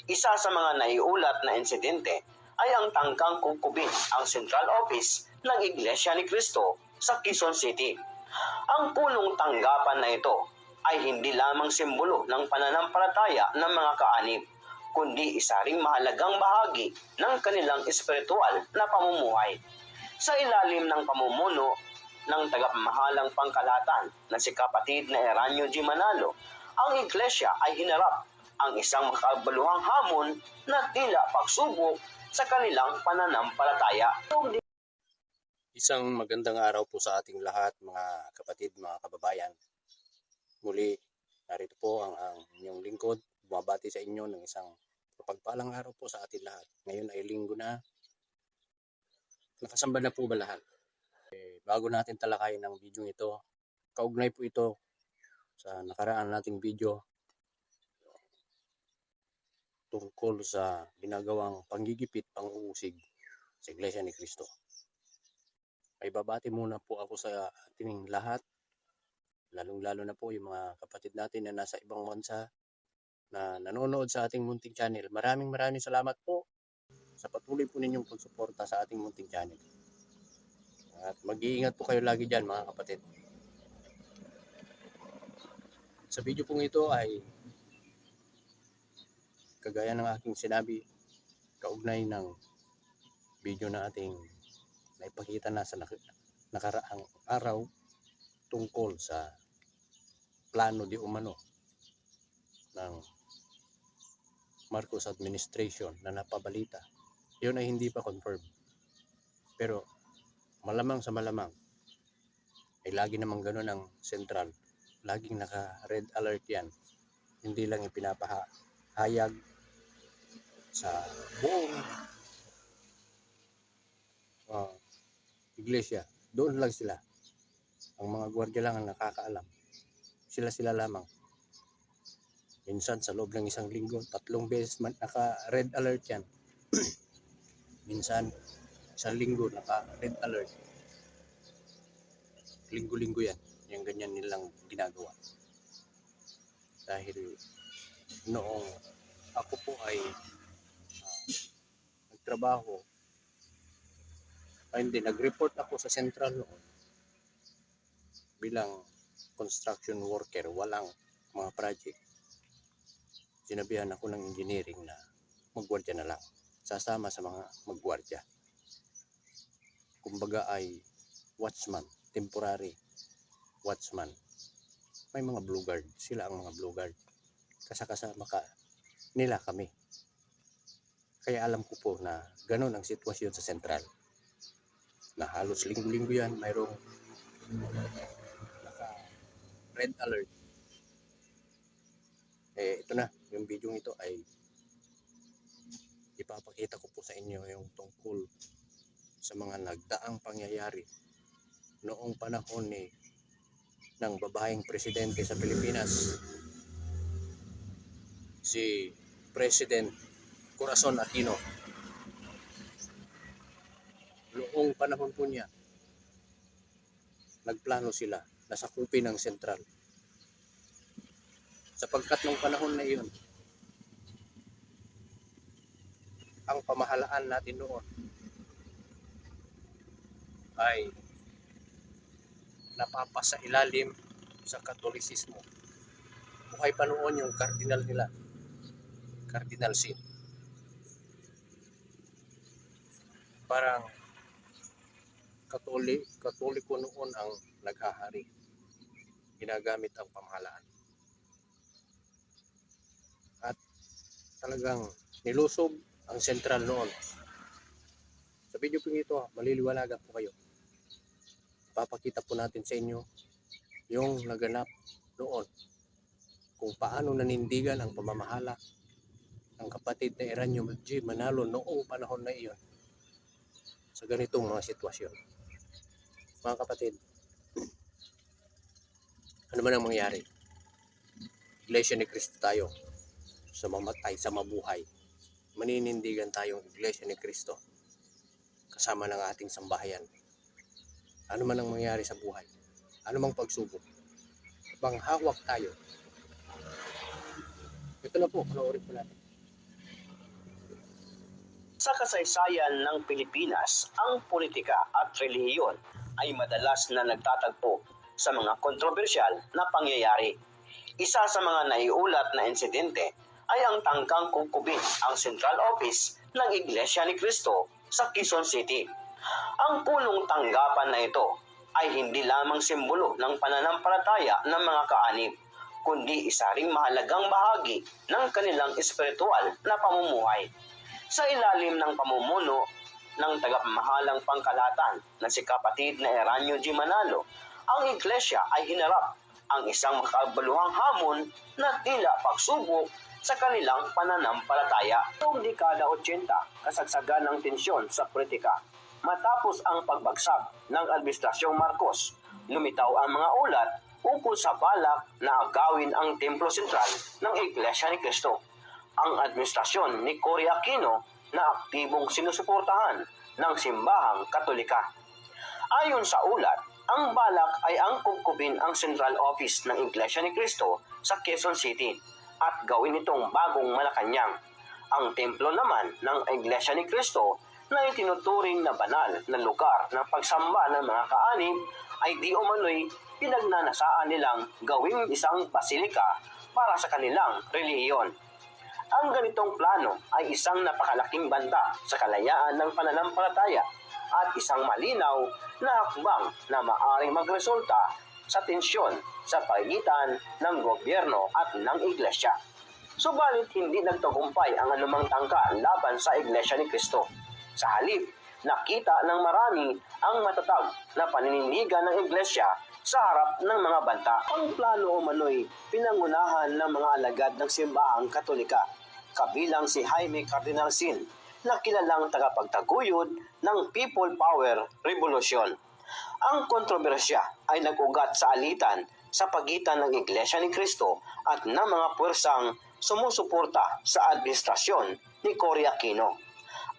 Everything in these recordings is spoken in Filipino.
Isa sa mga naiulat na insidente ay ang tangkang kukubin ang central office ng Iglesia ni Cristo sa Quezon City. Ang punong tanggapan na ito ay hindi lamang simbolo ng pananampalataya ng mga kaanib, kundi isa ring mahalagang bahagi ng kanilang espiritual na pamumuhay. Sa ilalim ng pamumuno ng tagapamahalang pangkalahatan na si Kapatid na Eranio G. Manalo, ang Iglesia ay hinarap ang isang makabaluhang hamon na tila pagsubok sa kanilang pananampalataya. Isang magandang araw po sa ating lahat, mga kapatid, mga kababayan. Muli, narito po ang inyong lingkod, bumabati sa inyo ng isang mapagpalang araw po sa ating lahat. Ngayon ay linggo na. Nakasamba na po ba lahat? Bago natin talakayin ang video ito, kaugnay po ito sa nakaraan nating video tungkol sa ginagawang panggigipit, pang-uusig sa Iglesia ni Cristo. Ay babati muna po ako sa ating lahat, lalong-lalo na po yung mga kapatid natin na nasa ibang bansa na nanonood sa ating munting channel. Maraming salamat po sa patuloy po ninyong pagsuporta sa ating munting channel. At mag-iingat po kayo lagi dyan, mga kapatid. Sa video pong ito ay kagaya ng aking sinabi, kaugnay ng video na ating naipakita na sa nakaraang araw tungkol sa plano di umano ng Marcos administration na napabalita. Yun ay hindi pa confirmed. Pero malamang sa malamang ay lagi namang gano'n ang sentral. Laging naka-red alert yan. Hindi lang ipinapahayag sa buong iglesia. Doon lang sila. Ang mga gwardiya lang ang nakakaalam. Sila lamang. Minsan sa loob ng isang linggo, 3 beses naka-red alert yan. Minsan, isang linggo naka-red alert. Linggo-linggo yan. Yung ganyan nilang ginagawa. Dahil noong ako po ay nagtrabaho, nag-report ako sa Central noon bilang construction worker, walang mga project. Sinabihan ako ng engineering na magwardya na lang, sasama sa mga magwardya. Kumbaga ay watchman, temporary watchman. May mga blue guard, sila ang mga blue guard. Kasama nila kami. Kaya alam ko po na ganun ang sitwasyon sa Central. Na halos linggo-linggo yan, mayroong naka-red alert. Ito na, yung video ito ay ipapakita ko po sa inyo yung tungkol sa mga nagdaang pangyayari noong panahon ng babaeng presidente sa Pilipinas, si President Corazon Aquino. Noong panahon po niya, nagplano sila na sakupin ng sentral. Sapagkat ng panahon na iyon, ang pamahalaan natin noon ay napapasa ilalim sa Katolisismo. Buhay pa noon yung cardinal nila, Cardinal Sin. Parang Katoliko noon ang naghahari. Ginagamit ang pamahalaan. At talagang nilusob ang sentral noon. Sa video po ito, maliliwanagan po kayo. Papakita po natin sa inyo yung naganap noon. Kung paano nanindigan ang pamamahala ng kapatid na Eranio G. Manalo noong panahon na iyon sa ganitong mga sitwasyon. Mga kapatid, ano man ang mangyari, Iglesia ni Cristo tayo, sa mamatay, sa mabuhay. Maninindigan tayong Iglesia ni Cristo kasama ng ating sambahayan. Ano man ang mangyari sa buhay, ano mang pagsubok, bang hawak tayo. Ito na po, panoorin po natin. Sa kasaysayan ng Pilipinas, ang politika at relihiyon ay madalas na nagtatagpo sa mga kontrobersyal na pangyayari. Isa sa mga naiulat na insidente ay ang tangkang kukubin ang Central Office ng Iglesia ni Cristo sa Quezon City. Ang pulong tanggapan na ito ay hindi lamang simbolo ng pananampalataya ng mga kaanib, kundi isa ring mahalagang bahagi ng kanilang espiritual na pamumuhay. Sa ilalim ng pamumuno ng tagapamahalang pangkalahatan na si Kapatid na Eranio G. Manalo, ang iglesia ay hinarap ang isang makabaluhang hamon na tila pagsubok sa kanilang pananampalataya. Noong dekada 80, kasagsagan ng tensyon sa politika. Matapos ang pagbagsak ng Administrasyong Marcos, lumitaw ang mga ulat ukol sa balak na agawin ang templo sentral ng Iglesia ni Cristo. Ang administrasyon ni Cory Aquino na aktibong sinusuportahan ng simbahang Katolika. Ayon sa ulat, ang balak ay ang kukubin ang Central Office ng Iglesia ni Cristo sa Quezon City at gawin itong bagong Malacanang. Ang templo naman ng Iglesia ni Cristo na itinuturing na banal na lugar ng pagsamba ng mga kaanib ay di umano'y pinagnanasaan nilang gawing isang basilika para sa kanilang relihiyon. Ang ganitong plano ay isang napakalaking banta sa kalayaan ng pananampalataya at isang malinaw na hakbang na maaaring magresulta sa tensyon sa pagitan ng gobyerno at ng iglesia. Subalit hindi nagtagumpay ang anumang tangka laban sa Iglesia ni Cristo. Sa halip, nakita ng marami ang matatag na paninindigan ng iglesia sa harap ng mga banta. Ang plano umano'y pinangunahan ng mga alagad ng simbahang Katolika, kabilang si Jaime Cardinal Sin, na kilalang tagapagtaguyod ng People Power Revolution. Ang kontrobersya ay nag-ugat sa alitan sa pagitan ng Iglesia ni Cristo at ng mga puwersang sumusuporta sa administrasyon ni Cory Aquino.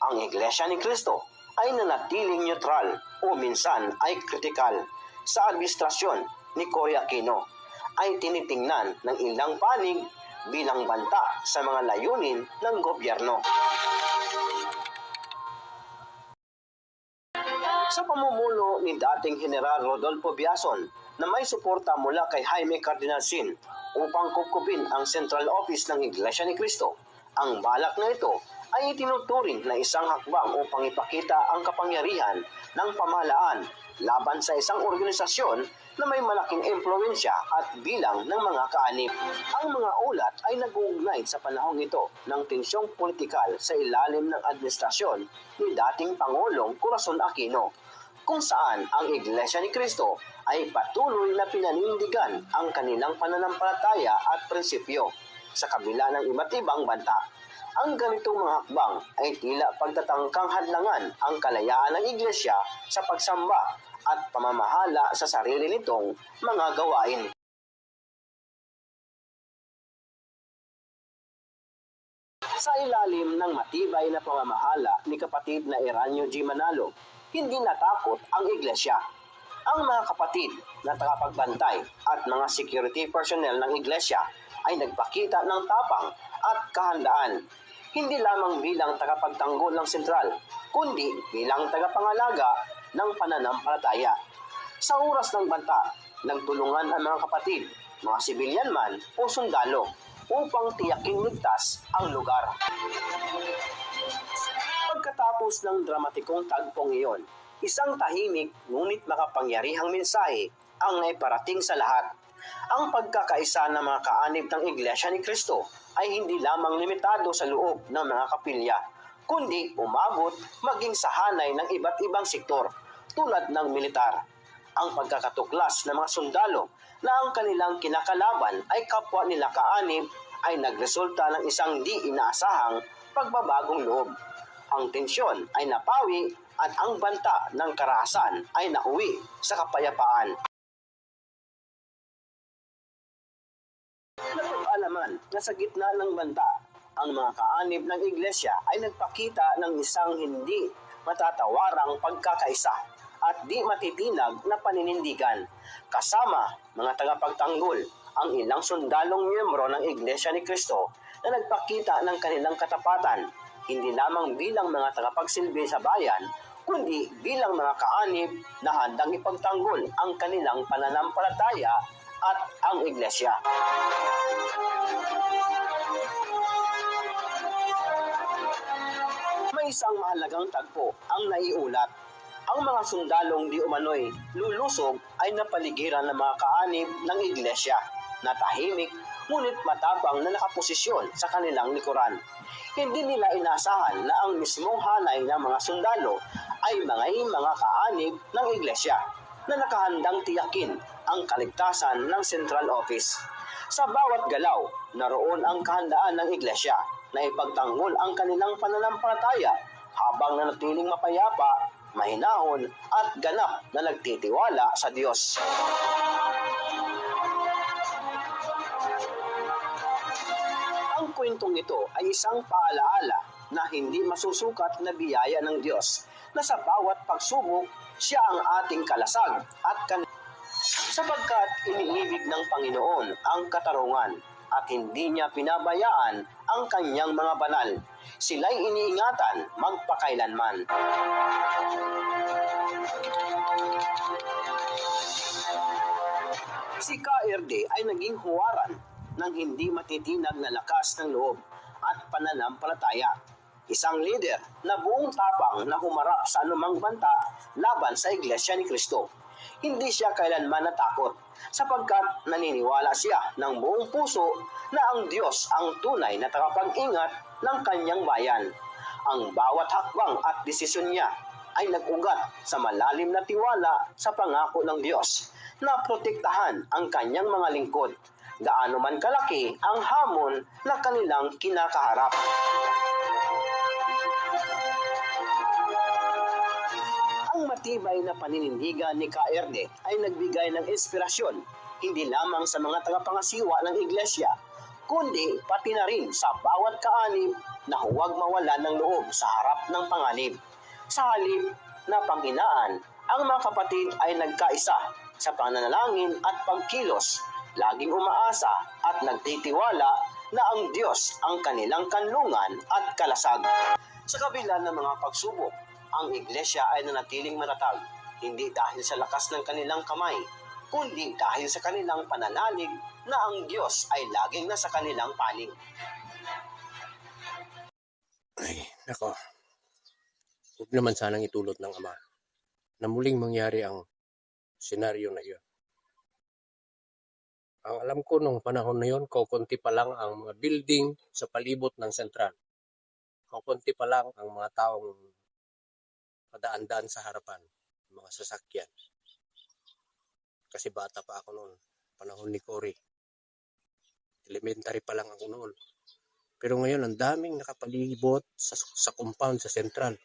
Ang Iglesia ni Cristo ay nanatiling neutral o minsan ay kritikal. Sa administrasyon ni Cory Aquino ay tinitingnan ng ilang panig bilang banta sa mga layunin ng gobyerno. Sa pamumuno ni dating General Rodolfo Biazon na may suporta mula kay Jaime Cardinal Sin upang kukubin ang Central Office ng Iglesia ni Cristo, ang balak na ito ay itinuturing na isang hakbang upang ipakita ang kapangyarihan ng pamahalaan laban sa isang organisasyon na may malaking impluwensya at bilang ng mga kaanib. Ang mga ulat ay nag-uugnay sa panahong ito ng tensyong politikal sa ilalim ng administrasyon ni dating Pangulong Corazon Aquino, kung saan ang Iglesia ni Cristo ay patuloy na pinanindigan ang kanilang pananampalataya at prinsipyo sa kabila ng iba't ibang banta. Ang ganitong mga hakbang ay tila pagtatangkang hadlangan ang kalayaan ng iglesia sa pagsamba at pamamahala sa sarili nitong mga gawain. Sa ilalim ng matibay na pamamahala ni Kapatid na Eranio G. Manalo, hindi natakot ang iglesia. Ang mga kapatid na tagapagbantay at mga security personnel ng iglesia ay nagpakita ng tapang at kahandaan, hindi lamang bilang tagapagtanggol ng sentral, kundi bilang tagapangalaga ng pananampalataya. Sa oras ng banta, nagtulungan ang mga kapatid, mga sibilyan man o sundalo, upang tiyaking ligtas ang lugar. Pagkatapos ng dramatikong tagpong iyon, isang tahimik ngunit makapangyarihang mensahe ang naiparating sa lahat. Ang pagkakaisa ng mga kaanib ng Iglesia ni Cristo ay hindi lamang limitado sa loob ng mga kapilya, kundi umabot maging sa hanay ng iba't ibang sektor tulad ng militar. Ang pagkakatuklas ng mga sundalo na ang kanilang kinakalaban ay kapwa nila kaanib ay nagresulta ng isang di inaasahang pagbabagong loob. Ang tensyon ay napawi at ang banta ng karahasan ay nauwi sa kapayapaan. Napag-alaman na sa gitna ng banta, ang mga kaanib ng iglesia ay nagpakita ng isang hindi matatawarang pagkakaisa at di matitinag na paninindigan. Kasama mga tagapagtanggol, ang ilang sundalong miyembro ng Iglesia ni Cristo na nagpakita ng kanilang katapatan, hindi lamang bilang mga tagapagsilbi sa bayan, kundi bilang mga kaanib na handang ipagtanggol ang kanilang pananampalataya at ang iglesia. May isang mahalagang tagpo ang naiulat. Ang mga sundalong di umano'y lulusob ay napaligiran ng mga kaanib ng iglesia na tahimik ngunit matapang na nakaposisyon sa kanilang likuran. Hindi nila inaasahan na ang mismong hanay ng mga sundalo ay mga kaanib ng iglesia na nakahandang tiyakin ang kaligtasan ng Central Office. Sa bawat galaw, naroon ang kahandaan ng iglesia na ipagtanggol ang kanilang pananampalataya habang nanatiling mapayapa, mahinahon at ganap na nagtitiwala sa Diyos. Ang kwentong ito ay isang paalaala na hindi masusukat na biyaya ng Diyos na sa bawat pagsubok siya ang ating kalasag at sapagkat iniibig ng Panginoon ang katarungan at hindi niya pinabayaan ang kanyang mga banal. Sila'y iniingatan magpakailanman. Si KRD ay naging huwaran ng hindi matitinag na lakas ng loob at pananampalataya. Isang leader na buong tapang na humarap sa anumang banta laban sa Iglesia ni Cristo. Hindi siya kailanman natakot sapagkat naniniwala siya ng buong puso na ang Diyos ang tunay na tagapag-ingat ng kanyang bayan. Ang bawat hakbang at desisyon niya ay nag-ugat sa malalim na tiwala sa pangako ng Diyos na protektahan ang kanyang mga lingkod, gaano man kalaki ang hamon na kanilang kinakaharap. Ang matibay na paninindigan ni KRD ay nagbigay ng inspirasyon hindi lamang sa mga tagapangasiwa ng iglesia, kundi pati na rin sa bawat kaanib na huwag mawala ng loob sa harap ng panganib. Sa halip na panghinaan, ang mga kapatid ay nagkaisa sa pananalangin at pagkilos, laging umaasa at nagtitiwala na ang Diyos ang kanilang kanlungan at kalasag. Sa kabila ng mga pagsubok, ang iglesia ay nanatiling matatag, hindi dahil sa lakas ng kanilang kamay, kundi dahil sa kanilang pananalig na ang Diyos ay laging nasa kanilang panig. Ay, nako. Huwag naman sanang itulot ng Ama na muling mangyari ang senaryo na iyon. Ang alam ko nung panahon na yun, kukunti pa lang ang mga building sa palibot ng sentral. Kukunti pa lang ang mga taong padaan-daan sa harapan, mga sasakyan. Kasi bata pa ako noon, panahon ni Cory. Elementary pa lang ako noon. Pero ngayon, ang daming nakapalibot sa compound, sa sentral.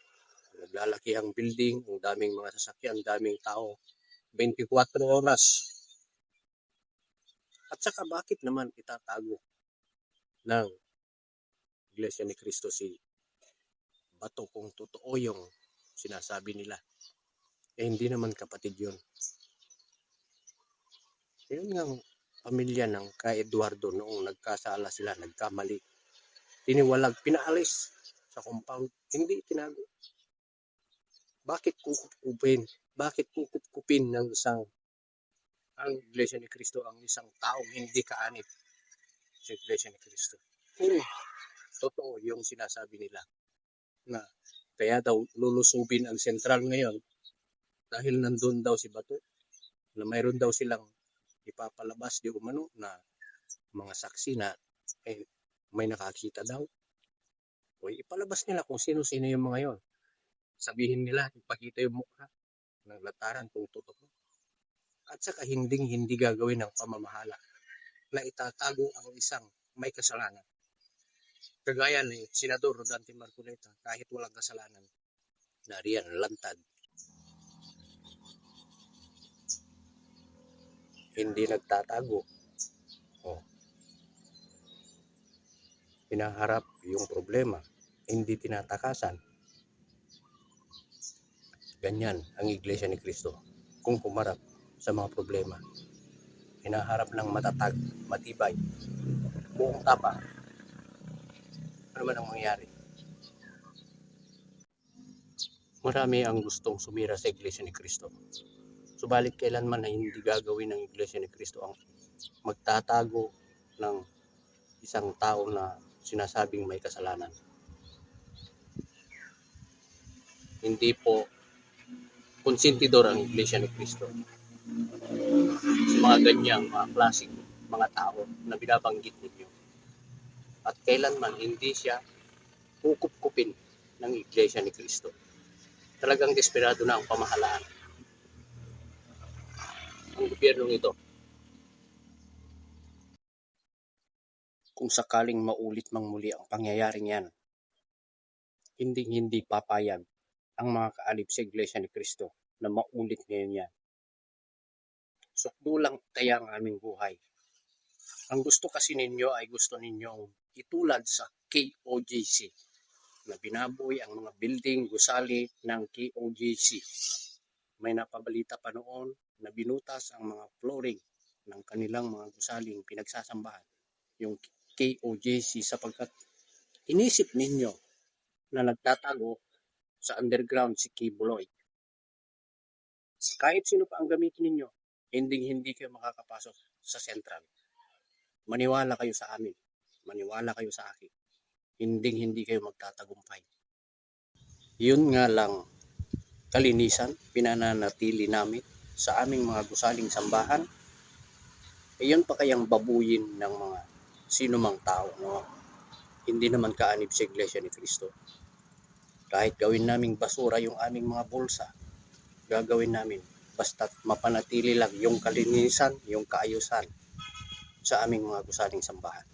Naglalaki ang building, ang daming mga sasakyan, ang daming tao. 24 oras. At saka bakit naman itatago ng Iglesia ni Cristo si Bato kung totoo yung sinasabi nila? Eh hindi naman kapatid yun. Yun nga pamilya ng kay Eduardo noong nagkasala sila, nagkamali. Tiniwalag, pinaalis sa compound, hindi tinago. Bakit kukupkupin? Bakit kukupkupin ng ang Iglesia ni Cristo, ang isang taong hindi kaanib sa Iglesia ni Cristo? Totoo yung sinasabi nila na kaya daw lulusubin ang sentral ngayon dahil nandun daw si Bato, na mayroon daw silang ipapalabas di umano na mga saksi na may nakakita daw. O ipalabas nila kung sino-sino yung mga yon. Sabihin nila, ipakita yung mukha ng lataran kung totoo. At saka hindi gagawin ng pamamahala na itatago ang isang may kasalanan. Kagaya ni Senador Rodante Marcoleta, kahit walang kasalanan, nariyan lantad. Hindi nagtatago. Hinaharap yung problema, hindi tinatakasan. Ganyan ang Iglesia ni Cristo kung pumarap sa mga problema. Hinaharap ng matatag, matibay, buong tapa. Ano man ang mangyayari? Marami ang gustong sumira sa Iglesia ni Cristo. Subalit kailanman ay hindi gagawin ng Iglesia ni Cristo ang magtatago ng isang tao na sinasabing may kasalanan. Hindi po konsentidor ang Iglesia ni Cristo sa mga ganyang mga klaseng mga tao na binabanggit ninyo. At kailanman hindi siya kukup-kupin ng Iglesia ni Cristo. Talagang desperado na ang pamahalaan. Ang gobyernong ito. Kung sakaling maulit mang muli ang pangyayaring yan, hindi papayag ang mga kaalip sa Iglesia ni Cristo na maulit ngayon yan. Sukdulang kaya ang aming buhay. Ang gusto kasi ninyo ay gusto ninyong itulad sa KOJC na binaboy ang mga building gusali ng KOJC. May napabalita pa noon na binutas ang mga flooring ng kanilang mga gusaling pinagsasambahan, yung KOJC, sapagkat inisip ninyo na nagtatago sa underground si Kibuloy. Kahit sino pa ang gamitin ninyo, hindi kayo makakapasok sa Central. Maniwala kayo sa amin. Maniwala kayo sa akin. Hindi kayo magtatagumpay. Yun nga lang, kalinisan, pinananatili namin sa aming mga gusaling sambahan. Yun pa kayang babuyin ng mga sino mang tao, no? Hindi naman kaanib sa Iglesia ni Cristo. Kahit gawin naming basura yung aming mga bulsa, gagawin namin. Basta't mapanatili lang yung kalinisan, yung kaayusan sa aming mga gusaling sambahan.